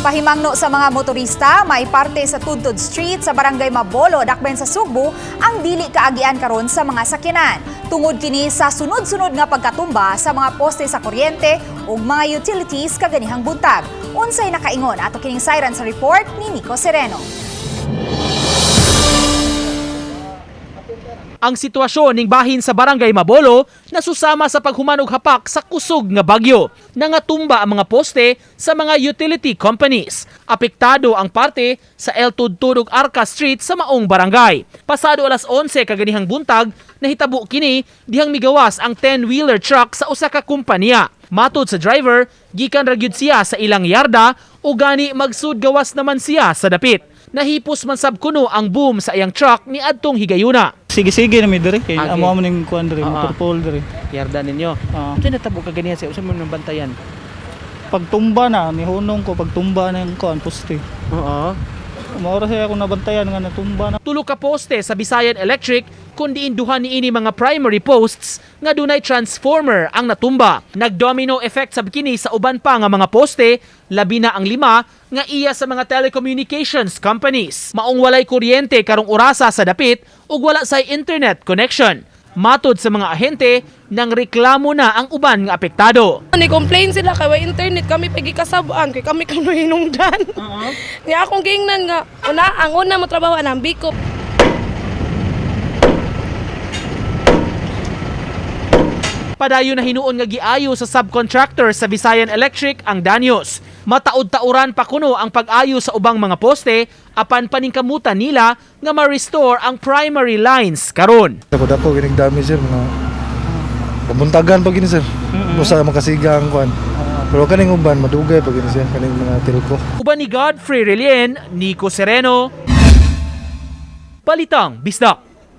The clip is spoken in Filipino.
Pahimangno sa mga motorista, may parte sa Tudtod Street sa Barangay Mabolo, dakbayan sa Sugbo, ang dili kaagian karon sa mga sakyanan. Tungod kini sa sunod-sunod nga pagkatumba sa mga poste sa kuryente ug mga utilities kaganihang buntag. Unsay nakaingon ato kining siren sa report ni Nico Sereno. Ang sitwasyon ning bahin sa Barangay Mabolo nasusama sa paghumanog hapak sa kusog nga bagyo. Nangatumba ang mga poste sa mga utility companies. Apektado ang parte sa El Tudtod ug Arca Street sa maong barangay. Pasado alas 11 kaganihang buntag, nahitabo kini dihang migawas ang 10-wheeler truck sa usa ka kumpanya. Matod sa driver, gikan ra gyud siya sa ilang yarda ug gani magsud gawas naman siya sa dapit. Nahipos man sab kuno ang boom sa iyang truck ni adtong higayuna. Sige na mi diri kay Okay. amo man ning kuan diri motor pool diri. Yarda ninyo. Unsa natabo ka ganiya sa usa man nang bantayan? Pagtumba na ni hunong ko pagtumba na yung kuan poste. Oo. Maura siya ako nabantayan nga natumba na. Tulo ka poste sa Visayan Electric kundi induha niini mga primary posts nga dunay transformer ang natumba. Nagdomino effect sab kini sa uban pa nga mga poste, labi na ang 5 nga iya sa mga telecommunications companies. Maong walay kuryente karong orasa sa dapit ug wala say internet connection. Matod sa mga ahente, nang reklamo na ang uban nga apektado. Ni-complain sila kay way internet kami pagikasabuan kay kami kano hinungdan. Niya akong giingnan nga ang una mo trabaho ang Bicop. Padayon na hinuon nga giayo sa subcontractor sa Visayan Electric ang danyos. Mataod-tauran pa kuno ang pag-ayo sa ubang mga poste apan paningkamutan nila nga ma-restore ang primary lines karon. Dako gining dami sir mga pabuntagan pag gini sir. Usa makasiga ang kuan. Pero kaning uban madugay pag gini sir kaning mga telco. Uban ni Godfrey Relien, Nico Sereno, Balitang Bisdak.